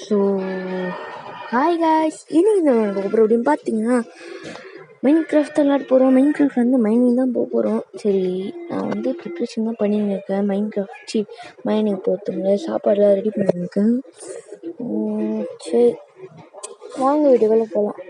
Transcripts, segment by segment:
So hi guys, இன்னைக்கு நம்ம அப்படின்னு பார்த்தீங்கன்னா மைண்ட் கிராஃப்ட் தான் விளாட போகிறோம். மைண்ட் கிராஃப்ட் வந்து மைனிங் தான் போக போகிறோம். சரி, நான் வந்து ப்ரிப்ரேஷன் தான் பண்ணின்னு இருக்கேன். மைண்ட் கிராஃப்ட் மைனிங் போகிறதுங்க சாப்பாடுலாம் ரெடி பண்ணியிருக்கேன். சரி, வாங்க வீடியோவில் போகலாம்.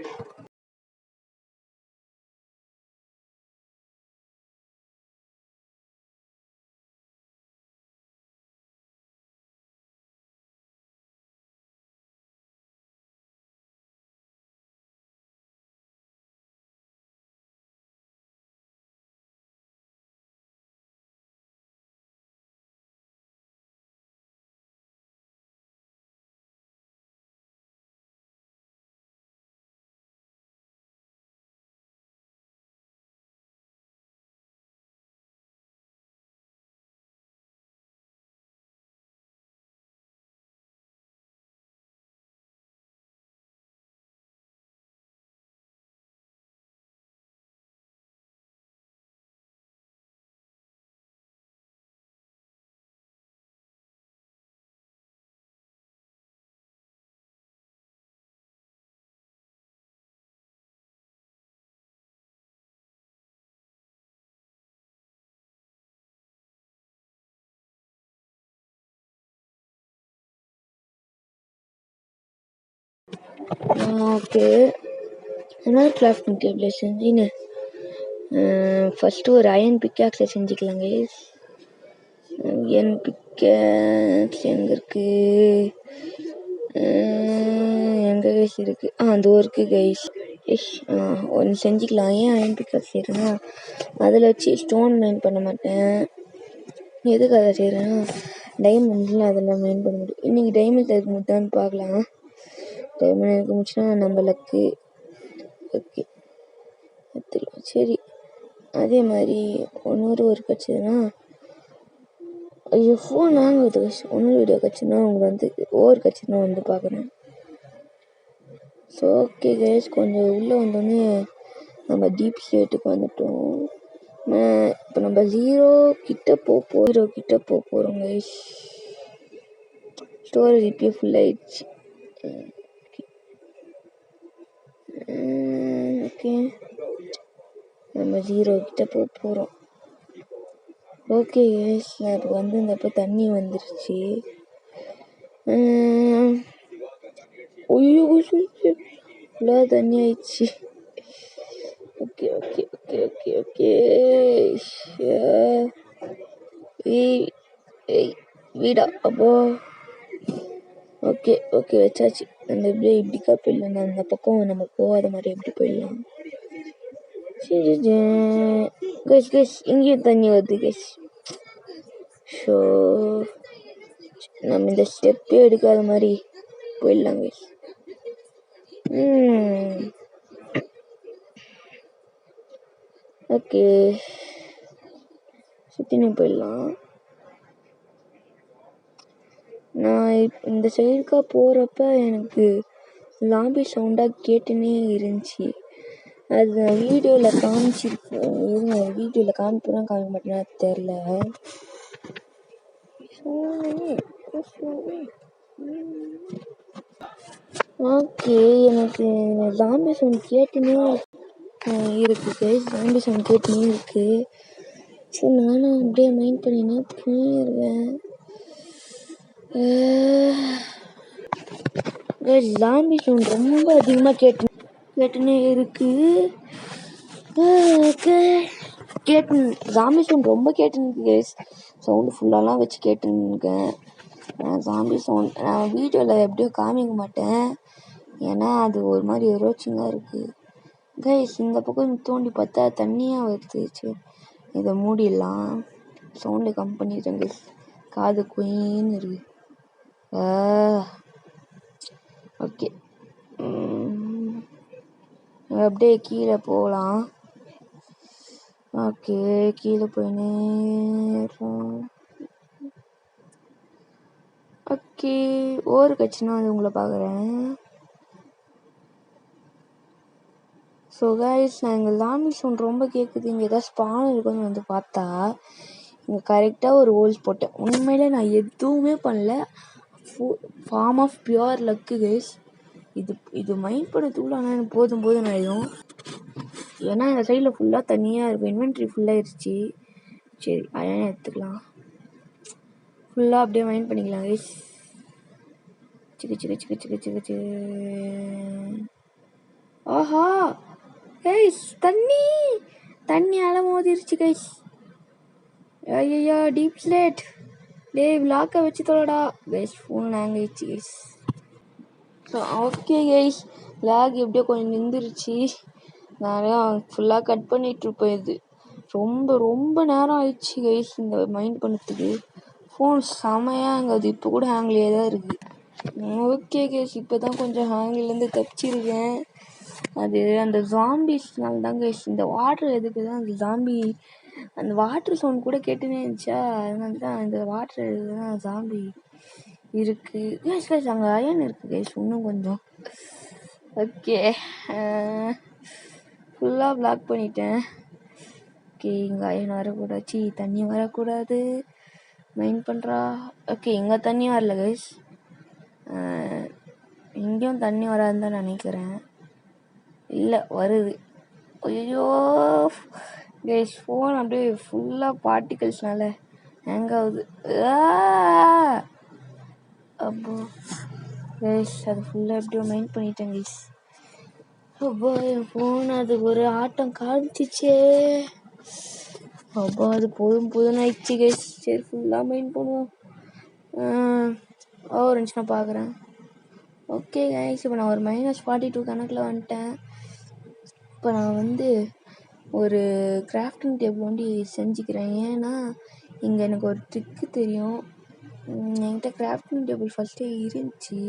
ஓகே, என்ன கிராஃப்ட் டேபிள் செஞ்சுன்னு ஃபஸ்ட்டு ஒரு அயன் பிக்காக்ஸை செஞ்சுக்கலாங்க. அயன் பிக்காக்ஸ் எங்கே இருக்குது? எங்கே கைஸ் இருக்குது? அந்த ஒர்க்கு கைஸ் ஒன்று செஞ்சுக்கலாம். ஏன் அயன் பிக்காக்ஸ் செய்கிறேன்னா அதில் வச்சு ஸ்டோன் மைன் பண்ண மாட்டேன். எதுக்கு அதை செய்கிறேன்னா டைமண்ட்ஸில் அதில் மைன் பண்ண முடியும். இன்றைக்கி டைமண்ட்ஸ் இருக்க முடியான்னு பார்க்கலாம். டைமண்ட் இருக்க முடிச்சுன்னா நம்ம லக்கு. ஓகே, சரி. அதே மாதிரி இன்னொரு ஒர்க் வச்சதுன்னா ஐயோ ஃபோன் வாங்குறது கஷ்டம். இன்னொரு வீடியோ கட்சின்னா அவங்க வந்து ஓவர் கட்சின்னா வந்து பார்க்குறேன். ஸோ ஓகே கைஸ், கொஞ்சம் உள்ளே வந்தோடனே நம்ம டீப் ஸ்டேட்டுக்கு வந்துட்டோம். இப்போ நம்ம ஜீரோ கிட்ட போகிறோம் கைஸ். ஸ்டோரேஜ் இப்பயே ஃபுல் ஆயிடுச்சு. ஓகே, நம்ம ஜீரோ கிட்ட போகிறோம். ஓகே கைஸ், நான் இப்போ வந்திருந்தப்போ தண்ணி வந்துருச்சு. ஐயோ ஃபுல்லாக தண்ணி ஆயிடுச்சு. Okay okay okay okay okay வீடா அப்போ ஓகே ஓகே வச்சாச்சு. நம்ம எப்படியே இப்படிக்கா போயிடலாம். அந்த பக்கம் நம்ம போகாத மாதிரி எப்படி போயிடலாம். சரி கைஸ் கைஸ், இங்கேயும் தண்ணி வருது கைஸ். ஸோ நம்ம இந்த ஸ்டெப்பே எடுக்காத மாதிரி போயிடலாம் கைஸ். ஓகே, சுற்றினே போயிடலாம். நான் இந்த சைடுக்கா போகிறப்ப எனக்கு லாபி சவுண்டாக கேட்டுன்னே இருந்துச்சு. அது நான் வீடியோவில் காமிச்சிருக்கேன். வீடியோவில் காமிப்பேன் காமிக்க மாட்டேன்னா தெரில. ஓகே, எனக்கு லாபி சவுண்ட் கேட்டுன்னே இருக்குது. லாபி சவுண்ட் கேட்டுன்னே இருக்குது. சரி, நானும் அப்படியே மைண்ட் பண்ணினே போயிடுவேன். லாபி சவுண்ட் ரொம்ப அதிகமாக கேட்டுன்னே இருக்கு. ஜாம்பி சவுண்ட் ரொம்ப கேட்டுருக்கு கைஸ். சவுண்டு ஃபுல்லாலாம் வச்சு கேட்டுருக்கேன். ஜாம்பி சவுண்ட் நான் வீடியோவில் எப்படியோ காமிக்க மாட்டேன், ஏன்னா அது ஒரு மாதிரி ரோச்சிங்காக இருக்குது கைஸ். இந்த பக்கம் தோண்டி பார்த்தா தண்ணியாக வருது. சரி, இதை மூடிடலாம். சவுண்டு கம் பண்ணிடுறேன் கைஸ். காது குயின்னு இருக்கு. ஓகே, அப்படியே கீழே போகலாம். ஓகே, கீழே போயினே. ஓகே, ஓவர் கட்சினா அது உங்களை பார்க்குறேன். ஸோ கைஸ், நான் இங்கே லாமி சவுண்ட் ரொம்ப கேட்குது. இங்கே ஏதாவது ஸ்பான் இருக்குன்னு வந்து பார்த்தா இங்கே கரெக்டாக ஒரு ஹோல்ஸ் போட்டேன். உண்மையிலே நான் எதுவுமே பண்ணல, form of pure luck guys. இது மைண்ட் பண்ணதுக்குள்ள ஆனால் எனக்கு போதும் ஆயிடும். ஏன்னா இந்த சைடில் ஃபுல்லாக தனியாக இருக்கும். இன்வென்ட்ரி ஃபுல்லாகிடுச்சு. சரி அயன் எடுத்துக்கலாம். ஃபுல்லாக அப்படியே மைண்ட் பண்ணிக்கலாம் கைஸ். சிக்கு. ஆஹா கைஸ், தண்ணி அலை மோதிருச்சு கைஸ். ஐயா டீப் ஸ்லேட். டேய் விளாக்க வச்சு தொலைடா கைஸ். ஃபோன் ஹேங் ஆயிடுச்சு கைஸ். ஓகே கைஸ், லேக் எப்படியோ கொஞ்சம் நின்றுருச்சு. நான் ஃபுல்லாக கட் பண்ணிகிட்ருப்பேன். இது ரொம்ப நேரம் ஆயிடுச்சு கைஸ் இந்த மைண்ட் பண்ணதுக்கு. ஃபோன் செமையாக ஹேங் ஆகுது. இப்போ கூட ஹேங்லேயே தான் இருக்குது. ஓகே கைஸ், இப்போ தான் கொஞ்சம் ஹேங்லேருந்து தப்பிச்சிருக்கேன். அது அந்த ஜாம்பிஸ்னால தான் கைஸ். இந்த வாட்டர் எதுக்கு தான் அந்த ஜாம்பி, அந்த வாட்டர் சவுண்ட் கூட கேட்டுனே இருந்துச்சா, அதனால தான் இந்த வாட்டர் எதுக்கு தான் ஜாம்பி இருக்குது கைஸ். அங்கே அயன் இருக்குது கைஸ் இன்னும் கொஞ்சம். ஓகே ஃபுல்லாக பிளாக் பண்ணிட்டேன். ஓகே இங்கே அயன் வரக்கூடாது, தண்ணி வரக்கூடாது. மைண்ட் பண்ணுறா. ஓகே இங்கே தண்ணி வரல கைஸ். இங்கேயும் தண்ணி வராதுன்னு தான் நினைக்கிறேன். இல்லை வருது. ஐயோ கைஸ், ஃபோன் அப்படியே ஃபுல்லாக பார்ட்டிகல்ஸ்னால ஹேங் ஆகுது. அப்போ கைஸ் அது ஃபுல்லாக எப்படியோ மைண்ட் பண்ணிட்டேன் கைஸ். அப்போ என் ஃபோன் அது ஒரு ஆட்டம் காமிச்சிச்சே. அப்போ அது போதும் ஆயிடுச்சு கைஸ். சரி ஃபுல்லாக மைண்ட் பண்ணுவோம். ஒரு நிமிஷம் நான் பார்க்குறேன். ஓகே கைஸ், இப்போ நான் ஒரு -42 கணக்கில் வந்துட்டேன். இப்போ நான் ஒரு கிராஃப்டிங் டேபிள் செஞ்சுக்கிறேன். ஏன்னா இங்கே எனக்கு ஒரு ட்ரிக்கு தெரியும். என்கிட்ட கிராஃப்டிங் டேபிள் ஃபஸ்ட்டே இருந்துச்சு,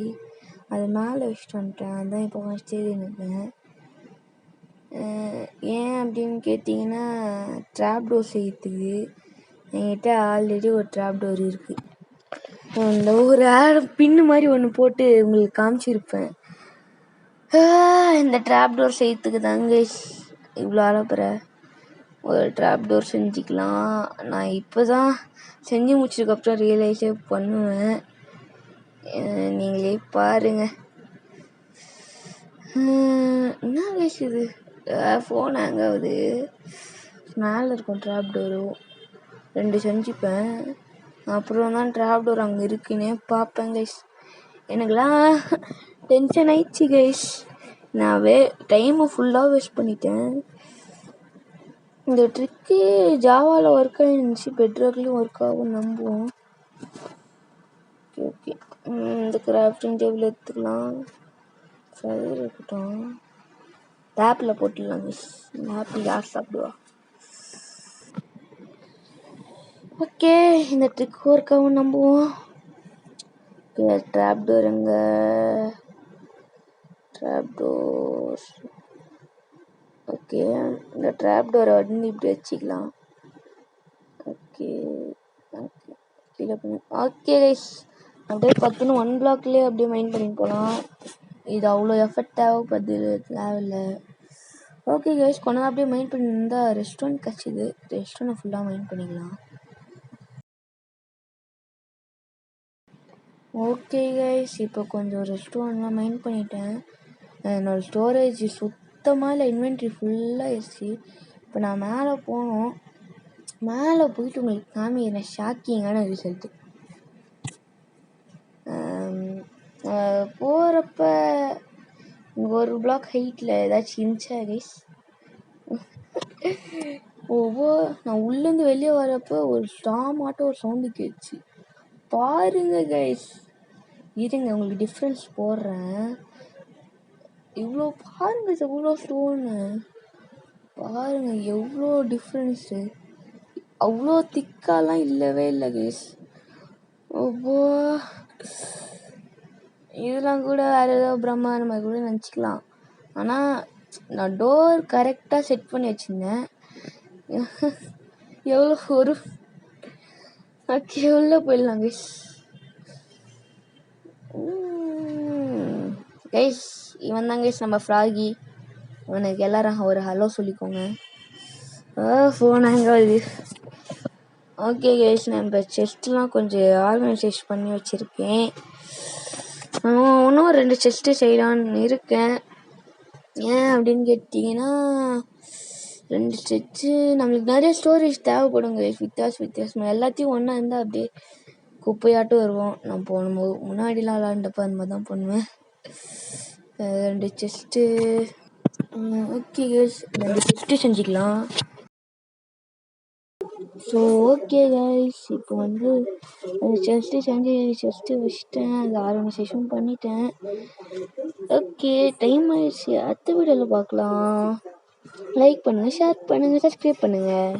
அது மேலே வச்சுட்டு வந்துட்டேன். அதுதான் இப்போ ஃபஸ்ட்டே இருந்தேன். ஏன் அப்படின்னு கேட்டிங்கன்னா, ட்ராப் டோர் செய்யறதுக்கு என்கிட்ட ஆல்ரெடி ஒரு ட்ராப் டோர் இருக்குது. அந்த ஒரு பின்னு மாதிரி ஒன்று போட்டு உங்களுக்கு காமிச்சிருப்பேன். இந்த ட்ராப் டோர் செய்யறதுக்கு தாங்க இவ்வளோ அலப்புற. ஒரு ட்ராப் டோர் செஞ்சுக்கலாம். நான் இப்போ தான் செஞ்சு முடிச்சதுக்கப்புறம் ரியலைஸே பண்ணுவேன். நீங்களே பாருங்க. என்ன கைஸ் இது, ஃபோன் ஹேங் ஆகுது. மேலே இருக்கும் ட்ராப் டோரும் 2 செஞ்சுப்பேன். அப்புறம் தான் ட்ராப் டோர் அங்கே இருக்குன்னே பார்ப்பேன் கைஸ். எனக்குலாம் டென்ஷன் ஆயிடுச்சு கைஸ். நான் டைமை ஃபுல்லாக வேஸ்ட் பண்ணிட்டேன். இந்த ட்ரிக்கு ஜாவாவில் ஒர்க் ஆகிருந்துச்சு, பெட்ராக்லேயும் ஒர்க் ஆகும் நம்புவோம். ஓகே இந்த கிராஃப்டிங் டேபிள் எடுத்துக்கலாம். ஃபயர் இருக்கட்டும், டேப்பில் போட்டுடலாம் கைஸ். ஆப்பிள் யார் சாப்பிடுவா? ஓகே இந்த ட்ரிக் ஒர்க் ஆகும் நம்புவோம். ஓகே ட்ராப் டோர் எங்கே? Drop door. ஓகே இந்த ட்ராப் டோரை இப்படி வச்சுக்கலாம். ஓகே கீழே பண்ணி. ஓகே கைஸ், அப்படியே 1 பிளாக்லேயே அப்படியே மைண்ட் பண்ணிட்டு போகலாம். இது அவ்வளோ எஃபெக்ட் தேவையில்லை. ஓகே கைஸ், கொஞ்ச நேரம் அப்படியே மைண்ட் பண்ணியிருந்தால் ரெஸ்டாரண்ட் கிடச்சிது. ரெஸ்டாரண்ட்டை ஃபுல்லாக மைண்ட் பண்ணிக்கலாம். ஓகே கைஸ், இப்போ கொஞ்சம் ரெஸ்டாரண்ட்லாம் மைண்ட் பண்ணிட்டேன். என்னோடய ஸ்டோரேஜ் சுத்தமாக இல்லை, இன்வென்ட்ரி ஃபுல்லாக ஆயிடுச்சு. இப்போ நான் மேலே போகணும். மேலே போயிட்டு உங்களுக்கு காமிக்கிறேன் ஷாக்கிங்கான ரிசல்ட்டு. போகிறப்ப இங்கே ஒரு பிளாக் ஹைட்டில் ஏதாச்சும் இருந்துச்சா கைஸ்? நான் உள்ளேருந்து வெளியே வரப்போ ஒரு ஸ்டாமாட்டம் ஒரு சவுண்டு கேட்டுச்சு. பாருங்க கைஸ், இருங்க உங்களுக்கு டிஃப்ரென்ஸ் போடுறேன். இவ்வளோ பாருங்க, எவ்வளோ ஸ்டோனு பாருங்க, எவ்வளோ டிஃப்ரென்ஸு. அவ்வளோ திக்காலாம் இல்லவே இல்லை கைஸ். இதெல்லாம் கூட வேறு ஏதோ பிரம்மாண்ட மாதிரி கூட நினச்சிக்கலாம். ஆனால் நான் டோர் கரெக்டாக செட் பண்ணி வச்சுருந்தேன். எவ்வளோ ஒரு ஓகே உள்ளே போயிடலாம் கைஸ். கைஸ் இவன் தான் கைஸ் நம்ம ஃப்ராகி. இவனுக்கு எல்லாரும் ஒரு ஹலோ சொல்லிக்கோங்க. ஃபோன் ஹேங் ஆகுது. ஓகே கைஸ், நான் இப்போ செஸ்ட்லாம் கொஞ்சம் ஆர்கனைசேஷன் பண்ணி வச்சுருக்கேன். இன்னும் 2 செஸ்ட்டு செய்யலான்னு இருக்கேன். ஏன் அப்படின்னு கேட்டிங்கன்னா 2 செஸ்ட்டு நம்மளுக்கு நிறைய ஸ்டோரேஜ் தேவைப்படுங்க. வித்தியாசமாக எல்லாத்தையும் ஒன்றா இருந்தால் அப்படியே குப்பையாட்டும் வருவோம். நான் போகும்போது முன்னாடிலாம் விளாண்டப்போ அந்த மாதிரி தான் பண்ணுவேன். 2 செஸ்ட்டு ஓகே கைஸ், 2 செஸ்ட்டு செஞ்சுக்கலாம். ஸோ ஓகே கைஸ், இப்போ வந்து செஸ்ட்டு செஞ்சு செஸ்ட்டு வச்சுட்டேன். அது ஆர்கனைசேஷன் பண்ணிட்டேன். ஓகே, டைம் ஆயிடுச்சு. அடுத்த வீடியோவில் பார்க்கலாம். லைக் பண்ணுங்கள், ஷேர் பண்ணுங்கள், சப்ஸ்கிரைப் பண்ணுங்கள்.